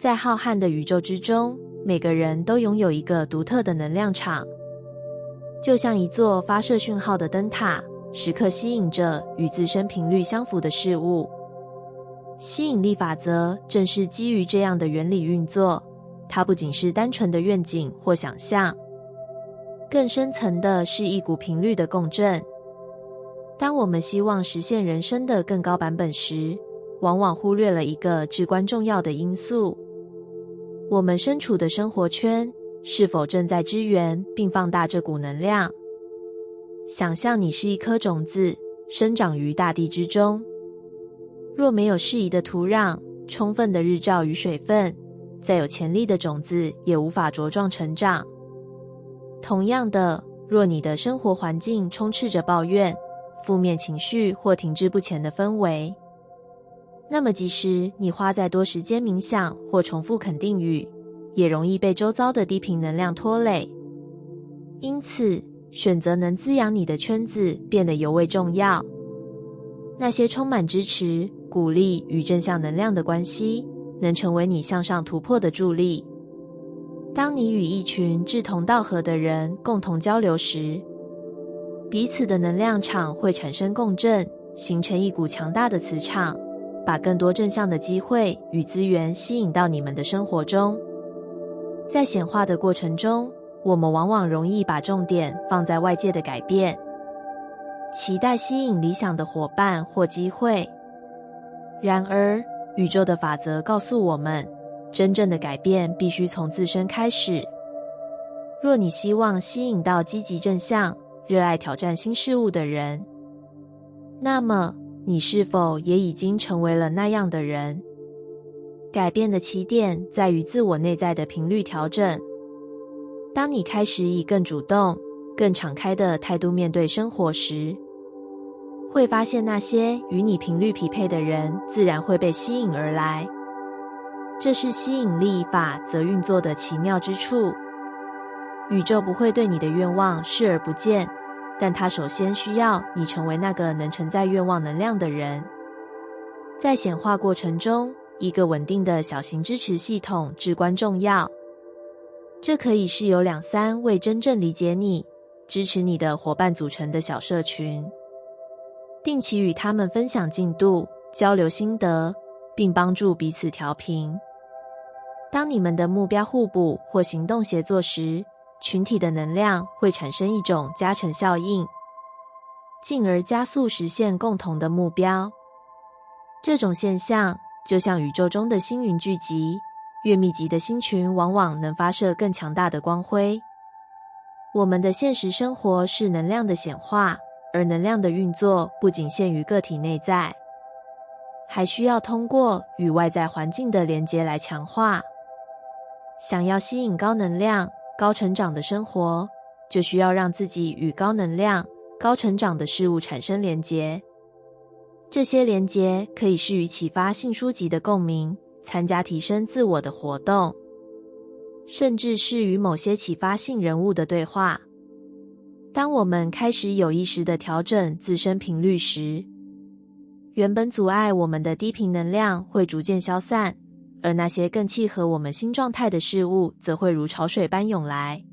在浩瀚的宇宙之中，每个人都拥有一个独特的能量场，就像一座发射讯号的灯塔，时刻吸引着与自身频率相符的事物。吸引力法则正是基于这样的原理运作，它不仅是单纯的愿景或想象，更深层的是一股频率的共振。当我们希望实现人生的更高版本时，往往忽略了一个至关重要的因素：我们身处的生活圈是否正在支援并放大这股能量。想象你是一颗种子，生长于大地之中。若没有适宜的土壤、充分的日照与水分，再有潜力的种子也无法茁壮成长。同样的，若你的生活环境充斥着抱怨、负面情绪或停滞不前的氛围，那么即使你花再多时间冥想或重复肯定语，也容易被周遭的低频能量拖累。因此，选择能滋养你的圈子变得尤为重要。那些充满支持、鼓励与正向能量的关系，能成为你向上突破的助力。当你与一群志同道合的人共同交流时，彼此的能量场会产生共振，形成一股强大的磁场，把更多正向的机会与资源吸引到你们的生活中。在显化的过程中，我们往往容易把重点放在外界的改变，期待吸引理想的伙伴或机会。然而，宇宙的法则告诉我们，真正的改变必须从自身开始。若你希望吸引到积极正向、热爱挑战新事物的人，那么你是否也已经成为了那样的人？改变的起点在于自我内在的频率调整。当你开始以更主动、更敞开的态度面对生活时，会发现那些与你频率匹配的人自然会被吸引而来。这是吸引力法则运作的奇妙之处。宇宙不会对你的愿望视而不见，但它首先需要你成为那个能承载愿望能量的人。在显化过程中，一个稳定的小型支持系统至关重要。这可以是由2-3位真正理解你、支持你的伙伴组成的小社群，定期与他们分享进度、交流心得，并帮助彼此调频。当你们的目标互补或行动协作时，群体的能量会产生一种加成效应，进而加速实现共同的目标。这种现象就像宇宙中的星云聚集，越密集的星群往往能发射更强大的光辉。我们的现实生活是能量的显化，而能量的运作不仅限于个体内在，还需要通过与外在环境的连结来强化。想要吸引高能量、高成长的生活，就需要让自己与高能量、高成长的事物产生连结。这些连结可以是与启发性书籍的共鸣、参加提升自我的活动，甚至是与某些启发性人物的对话。当我们开始有意识地调整自身频率时，原本阻碍我们的低频能量会逐渐消散，而那些更契合我们新状态的事物则会如潮水般涌来。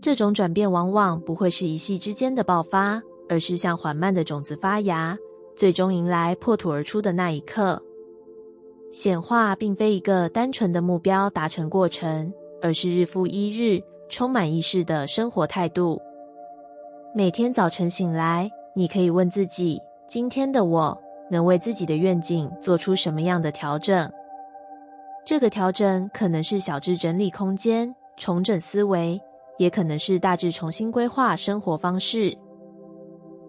这种转变往往不会是一夕之间的爆发，而是像缓慢的种子发芽，最终迎来破土而出的那一刻。显化并非一个单纯的目标达成过程，而是日复一日充满意识的生活态度。每天早晨醒来，你可以问自己，今天的我能为自己的愿景做出什么样的调整？这个调整可能是小至整理空间、重整思维，也可能是大致重新规划生活方式。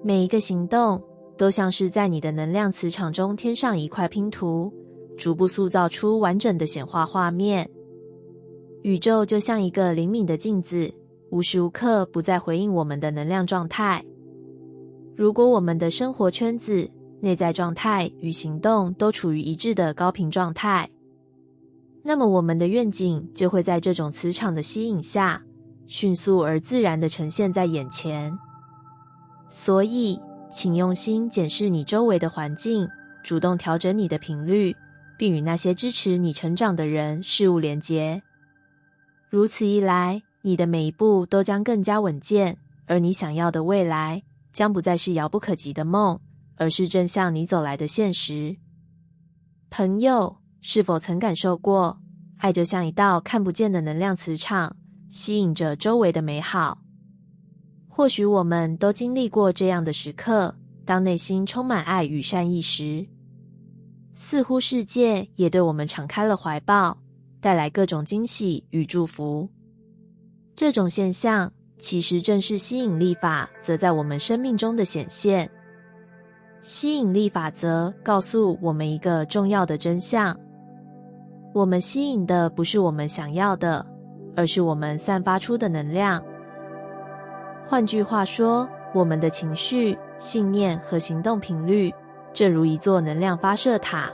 每一个行动都像是在你的能量磁场中添上一块拼图，逐步塑造出完整的显化画面。宇宙就像一个灵敏的镜子，无时无刻不在回应我们的能量状态。如果我们的生活圈子、内在状态与行动都处于一致的高频状态，那么我们的愿景就会在这种磁场的吸引下，迅速而自然地呈现在眼前。所以，请用心检视你周围的环境，主动调整你的频率，并与那些支持你成长的人事物连结。如此一来，你的每一步都将更加稳健，而你想要的未来将不再是遥不可及的梦，而是正向你走来的现实。朋友，是否曾感受过，爱就像一道看不见的能量磁场，吸引着周围的美好？或许我们都经历过这样的时刻，当内心充满爱与善意时，似乎世界也对我们敞开了怀抱，带来各种惊喜与祝福。这种现象其实正是吸引力法则在我们生命中的显现。吸引力法则告诉我们一个重要的真相：我们吸引的不是我们想要的，而是我们散发出的能量。换句话说，我们的情绪、信念和行动频率正如一座能量发射塔，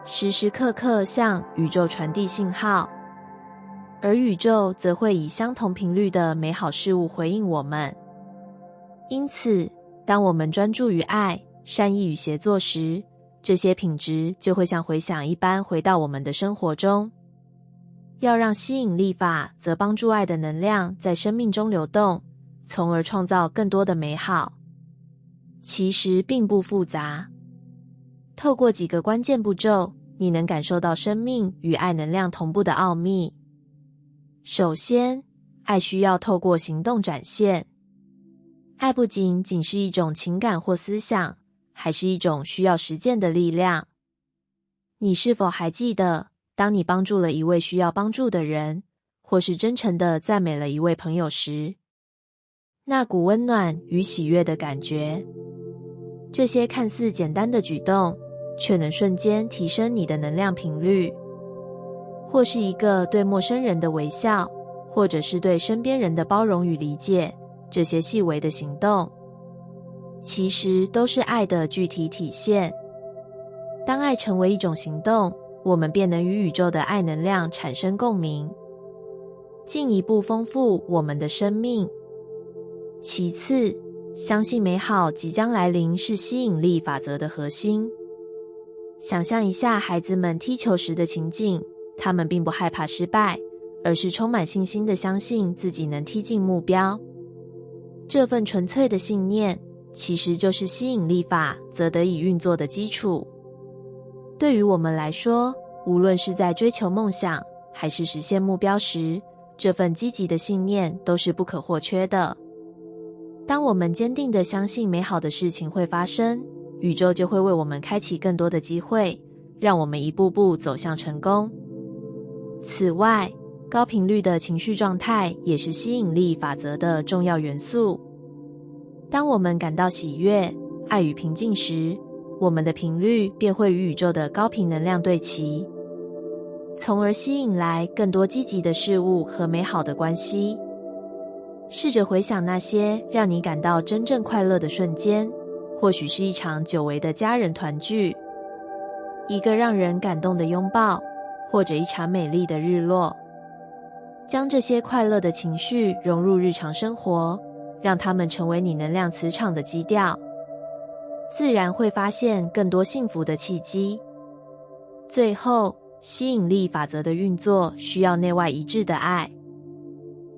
时时刻刻向宇宙传递信号，而宇宙则会以相同频率的美好事物回应我们。因此，当我们专注于爱、善意与协作时，这些品质就会像回响一般回到我们的生活中。要让吸引力法则帮助爱的能量在生命中流动，从而创造更多的美好，其实并不复杂。透过几个关键步骤，你能感受到生命与爱能量同步的奥秘。首先，爱需要透过行动展现。爱不仅仅是一种情感或思想，还是一种需要实践的力量。你是否还记得，当你帮助了一位需要帮助的人，或是真诚地赞美了一位朋友时，那股温暖与喜悦的感觉？这些看似简单的举动，却能瞬间提升你的能量频率。或是一个对陌生人的微笑，或者是对身边人的包容与理解，这些细微的行动，其实都是爱的具体体现。当爱成为一种行动，我们便能与宇宙的爱能量产生共鸣，进一步丰富我们的生命。其次，相信美好即将来临是吸引力法则的核心。想象一下孩子们踢球时的情景，他们并不害怕失败，而是充满信心地相信自己能踢进目标。这份纯粹的信念，其实就是吸引力法则得以运作的基础。对于我们来说，无论是在追求梦想，还是实现目标时，这份积极的信念都是不可或缺的。当我们坚定地相信美好的事情会发生，宇宙就会为我们开启更多的机会，让我们一步步走向成功。此外，高频率的情绪状态也是吸引力法则的重要元素。当我们感到喜悦、爱与平静时，我们的频率便会与宇宙的高频能量对齐，从而吸引来更多积极的事物和美好的关系。试着回想那些让你感到真正快乐的瞬间，或许是一场久违的家人团聚，一个让人感动的拥抱，或者一场美丽的日落。将这些快乐的情绪融入日常生活，让它们成为你能量磁场的基调，自然会发现更多幸福的契机。最后，吸引力法则的运作需要内外一致的爱，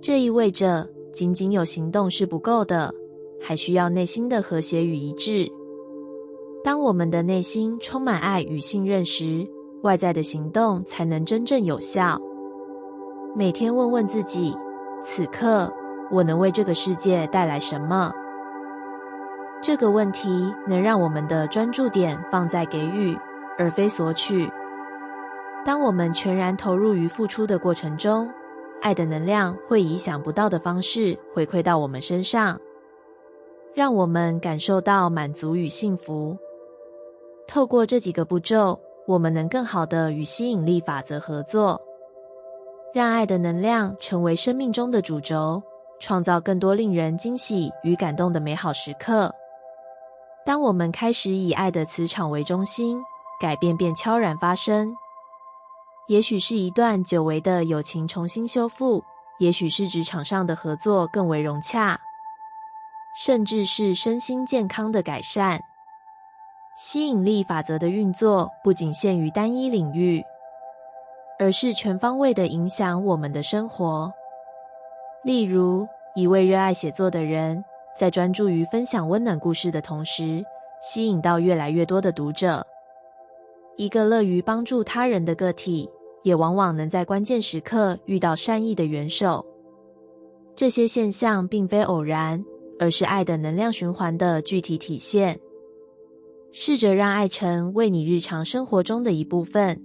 这意味着仅仅有行动是不够的，还需要内心的和谐与一致。当我们的内心充满爱与信任时，外在的行动才能真正有效。每天问问自己，此刻我能为这个世界带来什么？这个问题能让我们的专注点放在给予，而非索取。当我们全然投入于付出的过程中，爱的能量会以意想不到的方式回馈到我们身上，让我们感受到满足与幸福。透过这几个步骤，我们能更好地与吸引力法则合作，让爱的能量成为生命中的主轴，创造更多令人惊喜与感动的美好时刻。当我们开始以爱的磁场为中心，改变便悄然发生。也许是一段久违的友情重新修复，也许是职场上的合作更为融洽，甚至是身心健康的改善。吸引力法则的运作不仅限于单一领域，而是全方位地影响我们的生活。例如，一位热爱写作的人，在专注于分享温暖故事的同时，吸引到越来越多的读者。一个乐于帮助他人的个体，也往往能在关键时刻遇到善意的援手。这些现象并非偶然，而是爱的能量循环的具体体现。试着让爱成为你日常生活中的一部分，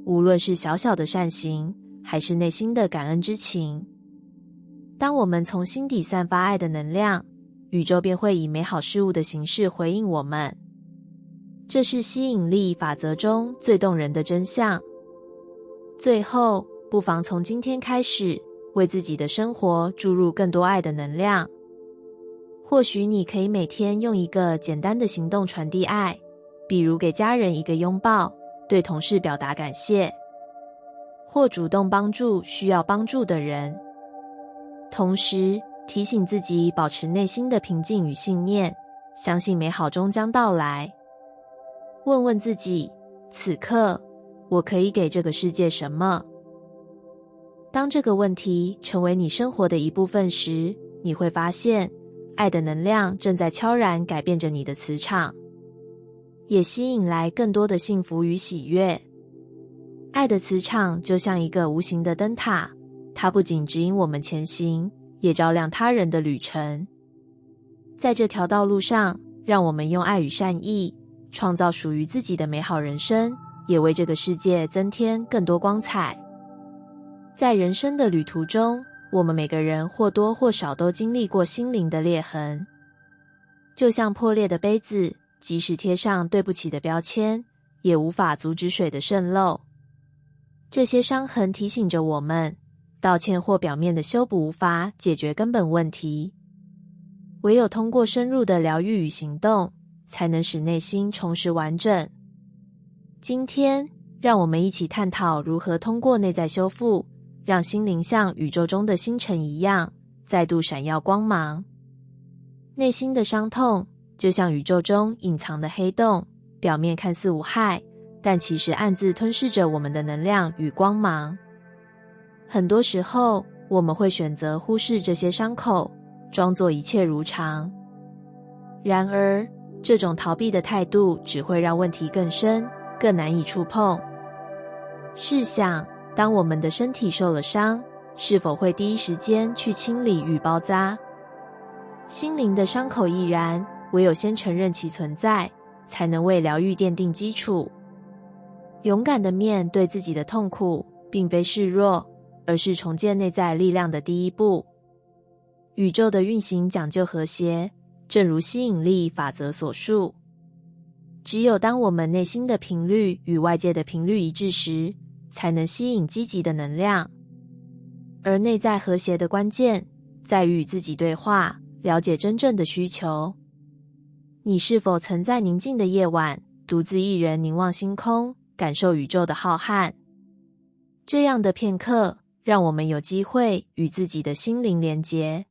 无论是小小的善行，还是内心的感恩之情。当我们从心底散发爱的能量，宇宙便会以美好事物的形式回应我们。这是吸引力法则中最动人的真相。最后，不妨从今天开始，为自己的生活注入更多爱的能量。或许你可以每天用一个简单的行动传递爱，比如给家人一个拥抱，对同事表达感谢，或主动帮助需要帮助的人。同时，提醒自己保持内心的平静与信念，相信美好终将到来。问问自己，此刻我可以给这个世界什么？当这个问题成为你生活的一部分时，你会发现爱的能量正在悄然改变着你的磁场，也吸引来更多的幸福与喜悦。爱的磁场就像一个无形的灯塔，它不仅指引我们前行，也照亮他人的旅程。在这条道路上，让我们用爱与善意，创造属于自己的美好人生，也为这个世界增添更多光彩。在人生的旅途中，我们每个人或多或少都经历过心灵的裂痕，就像破裂的杯子，即使贴上对不起的标签，也无法阻止水的渗漏。这些伤痕提醒着我们，道歉或表面的修补无法解决根本问题，唯有通过深入的疗愈与行动，才能使内心重拾完整。今天，让我们一起探讨如何通过内在修复，让心灵像宇宙中的星辰一样，再度闪耀光芒。内心的伤痛，就像宇宙中隐藏的黑洞，表面看似无害，但其实暗自吞噬着我们的能量与光芒。很多时候，我们会选择忽视这些伤口，装作一切如常。然而，这种逃避的态度只会让问题更深，更难以触碰。试想，当我们的身体受了伤，是否会第一时间去清理与包扎？心灵的伤口亦然，唯有先承认其存在，才能为疗愈奠定基础。勇敢地面对自己的痛苦，并非示弱，而是重建内在力量的第一步。宇宙的运行讲究和谐，正如吸引力法则所述。只有当我们内心的频率与外界的频率一致时，才能吸引积极的能量。而内在和谐的关键，在于与自己对话，了解真正的需求。你是否曾在宁静的夜晚，独自一人凝望星空，感受宇宙的浩瀚？这样的片刻，让我们有机会与自己的心灵连结。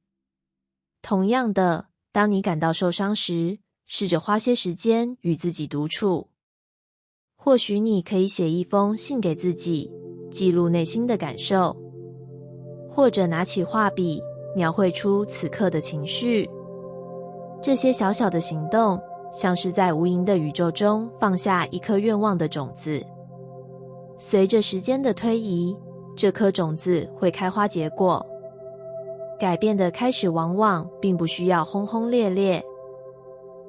同样的，当你感到受伤时，试着花些时间与自己独处。或许你可以写一封信给自己，记录内心的感受，或者拿起画笔，描绘出此刻的情绪。这些小小的行动，像是在无垠的宇宙中放下一颗愿望的种子。随着时间的推移，这颗种子会开花结果。改变的开始往往并不需要轰轰烈烈，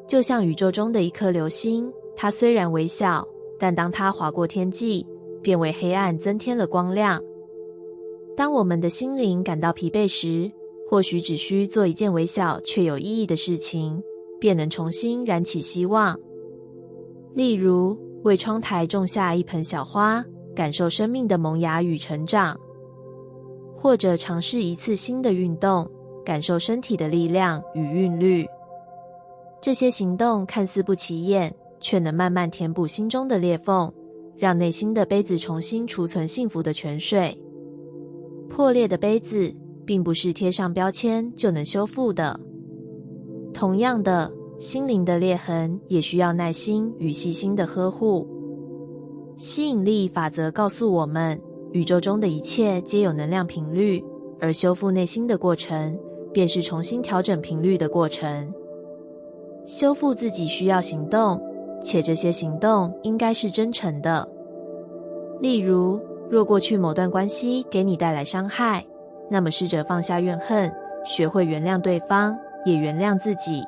就像宇宙中的一颗流星，它虽然微小，但当它划过天际，便为黑暗增添了光亮。当我们的心灵感到疲惫时，或许只需做一件微小却有意义的事情，便能重新燃起希望。例如，为窗台种下一盆小花，感受生命的萌芽与成长；或者尝试一次新的运动，感受身体的力量与韵律。这些行动看似不起眼，却能慢慢填补心中的裂缝，让内心的杯子重新储存幸福的泉水。破裂的杯子并不是贴上标签就能修复的。同样的，心灵的裂痕也需要耐心与细心的呵护。吸引力法则告诉我们，宇宙中的一切皆有能量频率，而修复内心的过程，便是重新调整频率的过程。修复自己需要行动，且这些行动应该是真诚的。例如，若过去某段关系给你带来伤害，那么试着放下怨恨，学会原谅对方，也原谅自己。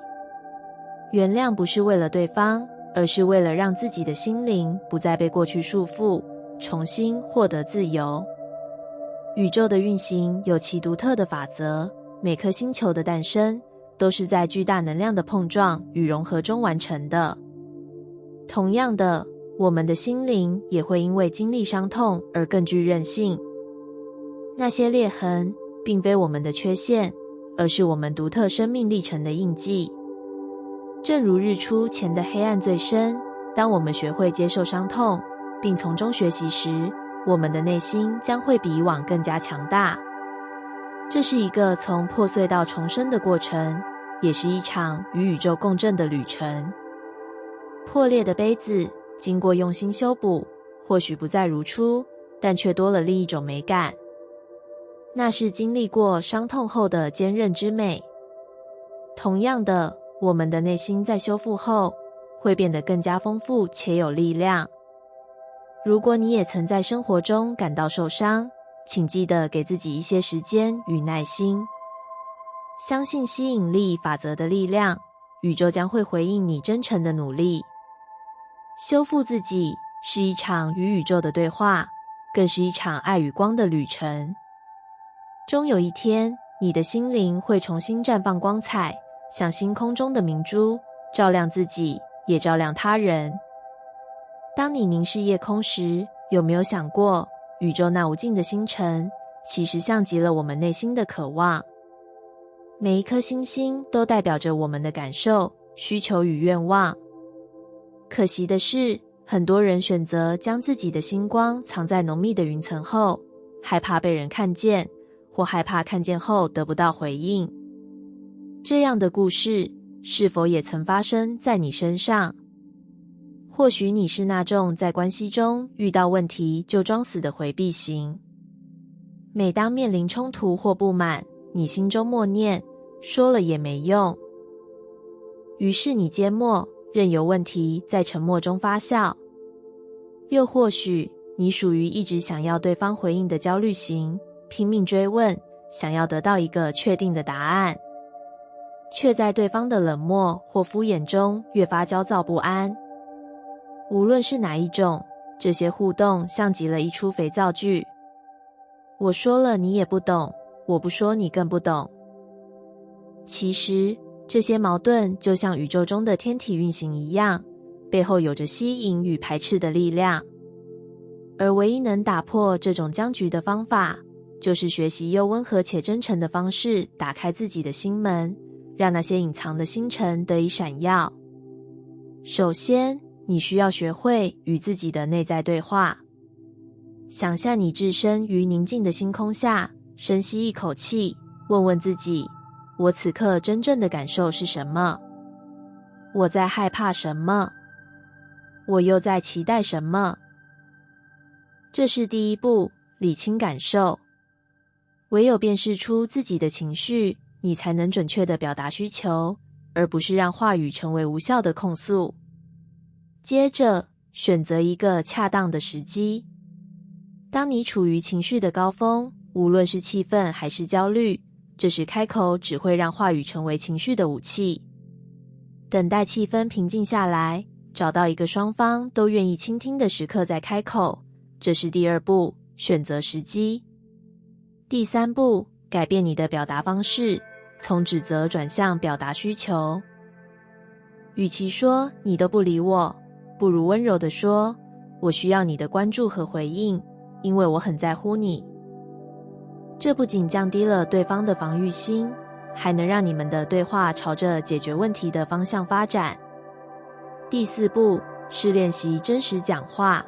原谅不是为了对方，而是为了让自己的心灵不再被过去束缚，重新获得自由。宇宙的运行有其独特的法则，每颗星球的诞生都是在巨大能量的碰撞与融合中完成的。同样的，我们的心灵也会因为经历伤痛而更具韧性。那些裂痕并非我们的缺陷，而是我们独特生命历程的印记。正如日出前的黑暗最深，当我们学会接受伤痛，并从中学习时，我们的内心将会比以往更加强大。这是一个从破碎到重生的过程，也是一场与宇宙共振的旅程。破裂的杯子经过用心修补，或许不再如初，但却多了另一种美感。那是经历过伤痛后的坚韧之美。同样的，我们的内心在修复后，会变得更加丰富且有力量。如果你也曾在生活中感到受伤，请记得给自己一些时间与耐心。相信吸引力法则的力量，宇宙将会回应你真诚的努力。修复自己是一场与宇宙的对话，更是一场爱与光的旅程。终有一天，你的心灵会重新绽放光彩，像星空中的明珠，照亮自己，也照亮他人。当你凝视夜空时，有没有想过，宇宙那无尽的星辰，其实像极了我们内心的渴望。每一颗星星都代表着我们的感受、需求与愿望。可惜的是，很多人选择将自己的星光藏在浓密的云层后，害怕被人看见，或害怕看见后得不到回应。这样的故事是否也曾发生在你身上？或许你是那种在关系中遇到问题就装死的回避型。每当面临冲突或不满，你心中默念，说了也没用。于是你缄默，任由问题在沉默中发酵。又或许你属于一直想要对方回应的焦虑型，拼命追问，想要得到一个确定的答案，却在对方的冷漠或敷衍中越发焦躁不安。无论是哪一种，这些互动像极了一出肥皂剧。我说了你也不懂，我不说你更不懂。其实这些矛盾就像宇宙中的天体运行一样，背后有着吸引与排斥的力量。而唯一能打破这种僵局的方法，就是学习用温和且真诚的方式打开自己的心门，让那些隐藏的星辰得以闪耀。首先，你需要学会与自己的内在对话。想象你置身于宁静的星空下，深吸一口气，问问自己，我此刻真正的感受是什么？我在害怕什么？我又在期待什么？这是第一步，理清感受。唯有辨识出自己的情绪，你才能准确地表达需求，而不是让话语成为无效的控诉。接着，选择一个恰当的时机。当你处于情绪的高峰，无论是气愤还是焦虑，这时开口只会让话语成为情绪的武器。等待气氛平静下来，找到一个双方都愿意倾听的时刻再开口，这是第二步，选择时机。第三步，改变你的表达方式，从指责转向表达需求。与其说你都不理我，不如温柔地说，我需要你的关注和回应，因为我很在乎你。这不仅降低了对方的防御心，还能让你们的对话朝着解决问题的方向发展。第四步是练习真实讲话。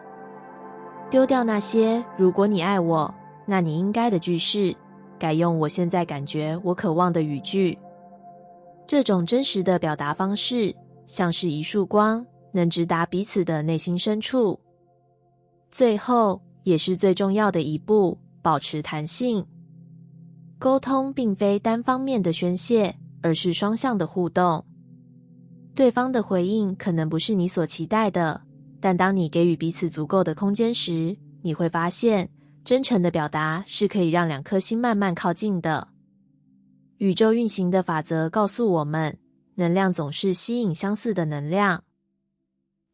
丢掉那些如果你爱我，那你应该的句式，改用我现在感觉我渴望的语句。这种真实的表达方式，像是一束光，能直达彼此的内心深处。最后，也是最重要的一步，保持弹性。沟通并非单方面的宣泄，而是双向的互动。对方的回应可能不是你所期待的，但当你给予彼此足够的空间时，你会发现，真诚的表达是可以让两颗心慢慢靠近的。宇宙运行的法则告诉我们，能量总是吸引相似的能量。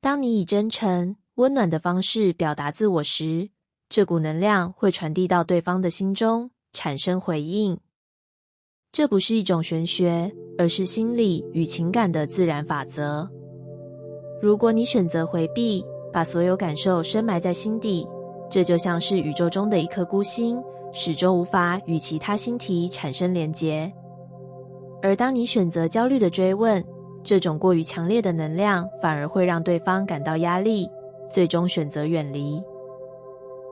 当你以真诚、温暖的方式表达自我时，这股能量会传递到对方的心中，产生回应。这不是一种玄学，而是心理与情感的自然法则。如果你选择回避，把所有感受深埋在心底，这就像是宇宙中的一颗孤星，始终无法与其他星体产生连结。而当你选择焦虑的追问，这种过于强烈的能量反而会让对方感到压力，最终选择远离。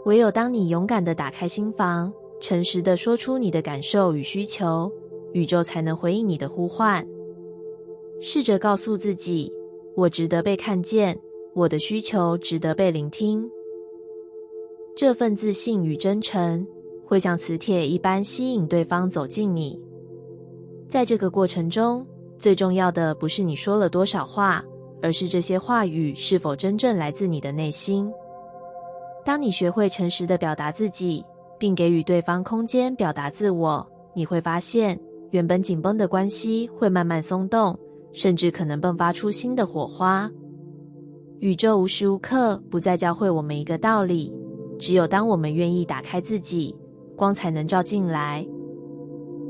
唯有当你勇敢地打开心房，诚实地说出你的感受与需求，宇宙才能回应你的呼唤。试着告诉自己，我值得被看见，我的需求值得被聆听。这份自信与真诚会像磁铁一般吸引对方走近你。在这个过程中，最重要的不是你说了多少话，而是这些话语是否真正来自你的内心。当你学会诚实地表达自己，并给予对方空间表达自我，你会发现，原本紧绷的关系会慢慢松动，甚至可能迸发出新的火花。宇宙无时无刻不在教会我们一个道理，只有当我们愿意打开自己，光才能照进来。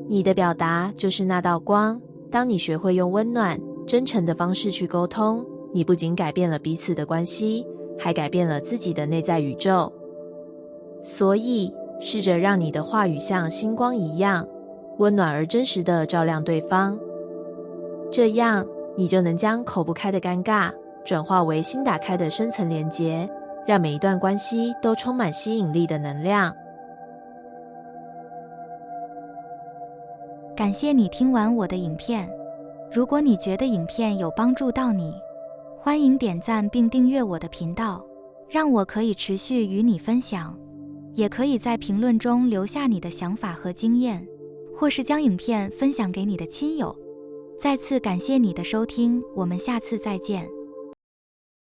你的表达就是那道光，当你学会用温暖、真诚的方式去沟通，你不仅改变了彼此的关系，还改变了自己的内在宇宙。所以，试着让你的话语像星光一样，温暖而真实地照亮对方。这样，你就能将口不开的尴尬转化为心打开的深层连结，让每一段关系都充满吸引力的能量。感谢你听完我的影片。如果你觉得影片有帮助到你，欢迎点赞并订阅我的频道，让我可以持续与你分享。也可以在评论中留下你的想法和经验，或是将影片分享给你的亲友。再次感谢你的收听，我们下次再见。